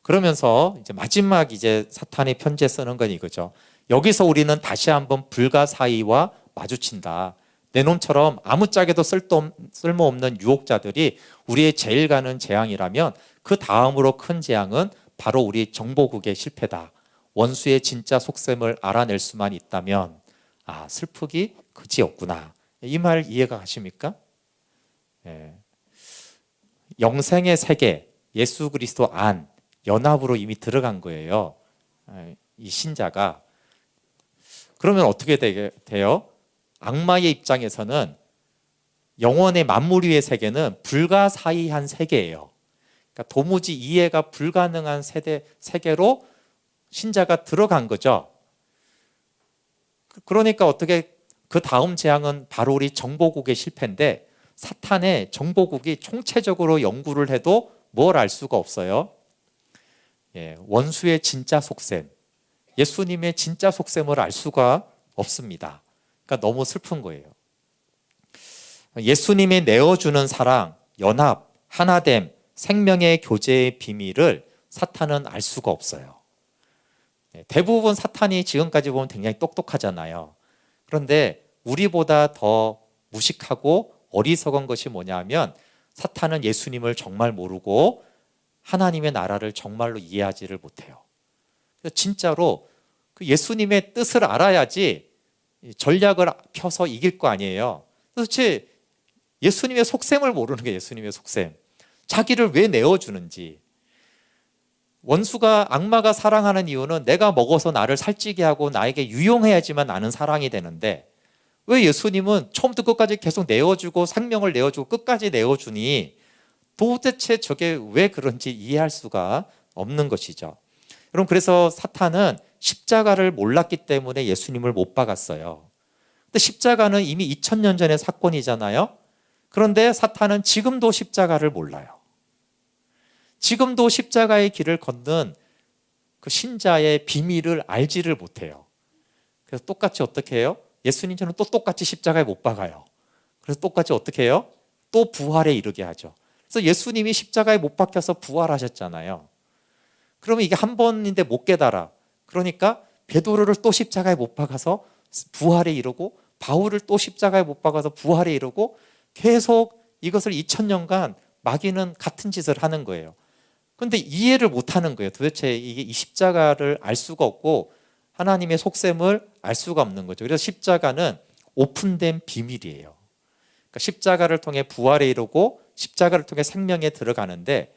Speaker 1: 그러면서 이제 마지막 사탄의 편지에 쓰는 건 이거죠. 여기서 우리는 다시 한번 불가사의와 마주친다. 내 놈처럼 아무짝에도 쓸모없는 유혹자들이 우리의 제일 가는 재앙이라면 그 다음으로 큰 재앙은 바로 우리 정보국의 실패다. 원수의 진짜 속셈을 알아낼 수만 있다면 슬프기 그지없구나. 이 말 이해가 가십니까? 영생의 세계, 예수 그리스도 안, 연합으로 이미 들어간 거예요. 이 신자가. 그러면 어떻게 돼요? 악마의 입장에서는 영원의 만물 위의 세계는 불가사의한 세계예요. 그러니까 도무지 이해가 불가능한 세계로 신자가 들어간 거죠. 그러니까 어떻게 그 다음 재앙은 바로 우리 정보국의 실패인데 사탄의 정보국이 총체적으로 연구를 해도 뭘 알 수가 없어요. 원수의 진짜 속셈, 예수님의 진짜 속셈을 알 수가 없습니다. 그러니까 너무 슬픈 거예요. 예수님이 내어주는 사랑, 연합, 하나됨, 생명의 교제의 비밀을 사탄은 알 수가 없어요. 대부분 사탄이 지금까지 보면 굉장히 똑똑하잖아요. 그런데 우리보다 더 무식하고 어리석은 것이 뭐냐면 사탄은 예수님을 정말 모르고 하나님의 나라를 정말로 이해하지를 못해요. 그래서 진짜로 그 예수님의 뜻을 알아야지 전략을 펴서 이길 거 아니에요. 도대체 예수님의 속셈을 모르는 게 예수님의 속셈. 자기를 왜 내어주는지. 원수가 악마가 사랑하는 이유는 내가 먹어서 나를 살찌게 하고 나에게 유용해야지만 나는 사랑이 되는데 왜 예수님은 처음부터 끝까지 계속 내어주고 생명을 내어주고 끝까지 내어주니 도대체 저게 왜 그런지 이해할 수가 없는 것이죠. 여러분, 그래서 사탄은 십자가를 몰랐기 때문에 예수님을 못 박았어요. 근데 십자가는 이미 2000년 전의 사건이잖아요. 그런데 사탄은 지금도 십자가를 몰라요. 지금도 십자가의 길을 걷는 그 신자의 비밀을 알지를 못해요. 그래서 똑같이 어떻게 해요? 예수님처럼 또 똑같이 십자가에 못 박아요. 그래서 똑같이 어떻게 해요? 또 부활에 이르게 하죠. 그래서 예수님이 십자가에 못 박혀서 부활하셨잖아요. 그러면 이게 한 번인데 못 깨달아. 그러니까 베드로를 또 십자가에 못 박아서 부활에 이르고 바울을 또 십자가에 못 박아서 부활에 이르고 계속 이것을 2000년간 마귀는 같은 짓을 하는 거예요. 그런데 이해를 못하는 거예요. 도대체 이게 이 십자가를 알 수가 없고 하나님의 속셈을 알 수가 없는 거죠. 그래서 십자가는 오픈된 비밀이에요. 그러니까 십자가를 통해 부활에 이르고 십자가를 통해 생명에 들어가는데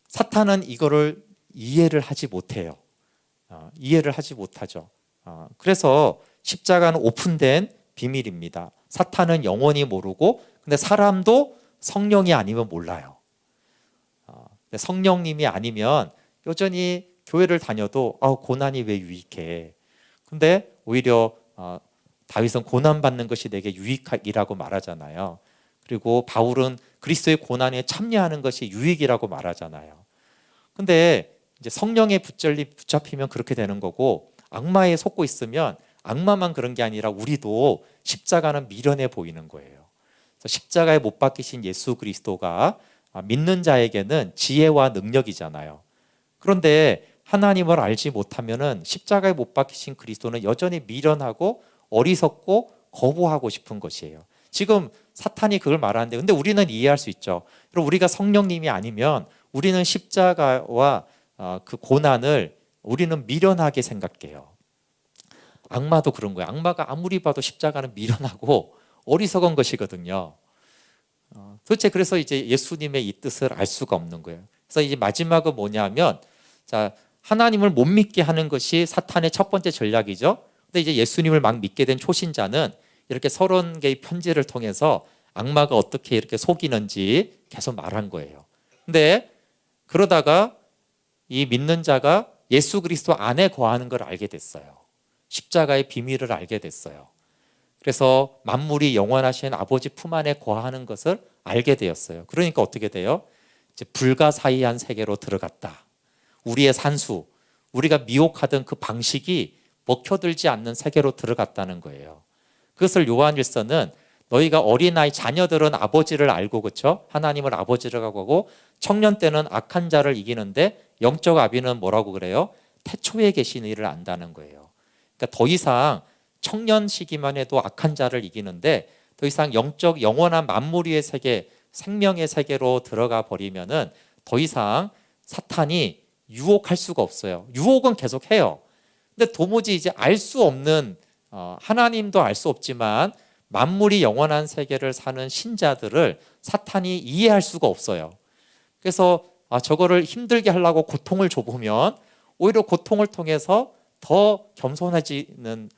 Speaker 1: 사탄은 이거를 이해를 하지 못해요. 이해를 하지 못하죠. 그래서 십자가는 오픈된 비밀입니다. 사탄은 영원히 모르고 근데 사람도 성령이 아니면 몰라요. 성령님이 아니면 여전히 교회를 다녀도 고난이 왜 유익해. 근데 오히려 다윗은 고난받는 것이 내게 유익이라고 말하잖아요. 그리고 바울은 그리스도의 고난에 참여하는 것이 유익이라고 말하잖아요. 근데 이제 성령에 붙잡히면 그렇게 되는 거고 악마에 속고 있으면 악마만 그런 게 아니라 우리도 십자가는 미련해 보이는 거예요. 그래서 십자가에 못 박히신 예수 그리스도가 믿는 자에게는 지혜와 능력이잖아요. 그런데 하나님을 알지 못하면은 십자가에 못 박히신 그리스도는 여전히 미련하고 어리석고 거부하고 싶은 것이에요. 지금 사탄이 그걸 말하는데 근데 우리는 이해할 수 있죠. 그럼 우리가 성령님이 아니면 우리는 십자가와 그 고난을 우리는 미련하게 생각해요. 악마도 그런 거예요. 악마가 아무리 봐도 십자가는 미련하고 어리석은 것이거든요. 도대체 그래서 이제 예수님의 이 뜻을 알 수가 없는 거예요. 그래서 이제 마지막은 뭐냐면, 자, 하나님을 못 믿게 하는 것이 사탄의 첫 번째 전략이죠. 근데 이제 예수님을 막 믿게 된 초신자는 이렇게 30개의 편지를 통해서 악마가 어떻게 이렇게 속이는지 계속 말한 거예요. 근데 그러다가 이 믿는 자가 예수 그리스도 안에 거하는 걸 알게 됐어요. 십자가의 비밀을 알게 됐어요. 그래서 만물이 영원하신 아버지 품 안에 거하는 것을 알게 되었어요. 그러니까 어떻게 돼요? 이제 불가사의한 세계로 들어갔다. 우리의 산수, 우리가 미혹하던 그 방식이 먹혀들지 않는 세계로 들어갔다는 거예요. 그것을 요한일서는 너희가 어린아이 자녀들은 아버지를 알고, 그렇죠? 하나님을 아버지라고 하고, 청년 때는 악한 자를 이기는데 영적 아비는 뭐라고 그래요? 태초에 계신 이를 안다는 거예요. 그러니까 더 이상 청년 시기만 해도 악한 자를 이기는데 더 이상 영적 영원한 만물의 세계, 생명의 세계로 들어가 버리면은 더 이상 사탄이 유혹할 수가 없어요. 유혹은 계속 해요. 근데 도무지 이제 알 수 없는, 하나님도 알 수 없지만 만물이 영원한 세계를 사는 신자들을 사탄이 이해할 수가 없어요. 그래서 저거를 힘들게 하려고 고통을 줘보면 오히려 고통을 통해서 더 겸손해지는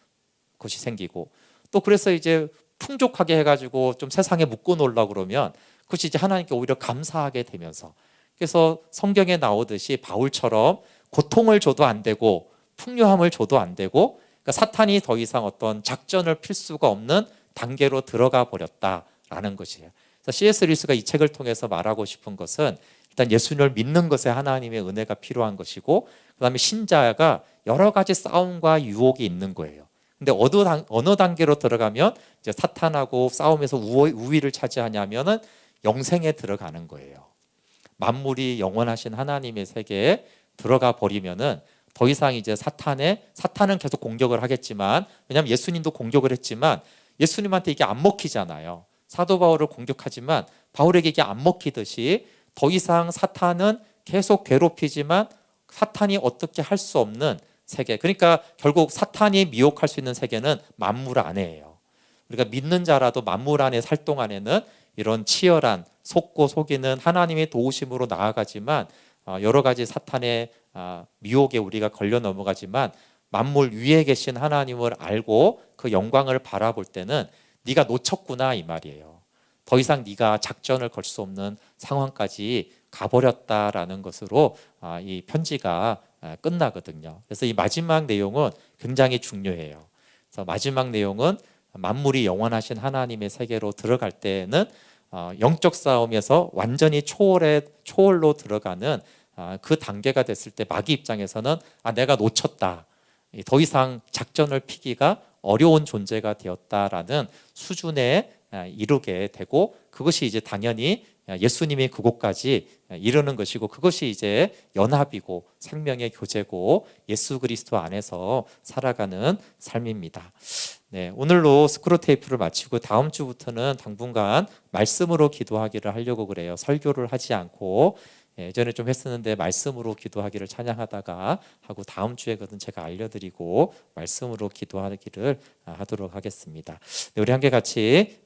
Speaker 1: 것이 생기고, 또 그래서 이제 풍족하게 해가지고 좀 세상에 묶어 놓으려고 그러면 그것이 이제 하나님께 오히려 감사하게 되면서, 그래서 성경에 나오듯이 바울처럼 고통을 줘도 안 되고 풍요함을 줘도 안 되고, 그러니까 사탄이 더 이상 어떤 작전을 필 수가 없는 단계로 들어가 버렸다라는 것이에요. 그래서 C.S. 루이스가 이 책을 통해서 말하고 싶은 것은 일단 예수님을 믿는 것에 하나님의 은혜가 필요한 것이고, 그다음에 신자가 여러 가지 싸움과 유혹이 있는 거예요. 근데 어느 단계로 들어가면 이제 사탄하고 싸움에서 우위를 차지하냐면은 영생에 들어가는 거예요. 만물이 영원하신 하나님의 세계에 들어가 버리면은 더 이상 이제 사탄은 계속 공격을 하겠지만, 왜냐하면 예수님도 공격을 했지만 예수님한테 이게 안 먹히잖아요. 사도 바울을 공격하지만 바울에게 이게 안 먹히듯이 더 이상 사탄은 계속 괴롭히지만 사탄이 어떻게 할 수 없는 세계, 그러니까 결국 사탄이 미혹할 수 있는 세계는 만물 안에예요. 우리가 믿는 자라도 만물 안에 살 동안에는 이런 치열한 속고 속이는 하나님의 도우심으로 나아가지만 여러 가지 사탄의 미혹에 우리가 걸려 넘어가지만 만물 위에 계신 하나님을 알고 그 영광을 바라볼 때는 네가 놓쳤구나 이 말이에요. 더 이상 네가 작전을 걸 수 없는 상황까지 가버렸다라는 것으로 이 편지가 끝나거든요. 그래서 이 마지막 내용은 굉장히 중요해요. 그래서 마지막 내용은 만물이 영원하신 하나님의 세계로 들어갈 때는 영적 싸움에서 완전히 초월로 들어가는 그 단계가 됐을 때 마귀 입장에서는 내가 놓쳤다, 더 이상 작전을 피기가 어려운 존재가 되었다라는 수준에 이르게 되고, 그것이 이제 당연히 예수님이 그곳까지 이르는 것이고, 그것이 이제 연합이고 생명의 교제고 예수 그리스도 안에서 살아가는 삶입니다. 네, 오늘로 스크루테이프를 마치고 다음 주부터는 당분간 말씀으로 기도하기를 하려고 그래요. 설교를 하지 않고. 예전에 좀 했었는데 말씀으로 기도하기를 찬양하다가 하고, 다음 주에 그것은 제가 알려드리고 말씀으로 기도하기를 하도록 하겠습니다. 네, 우리 함께 같이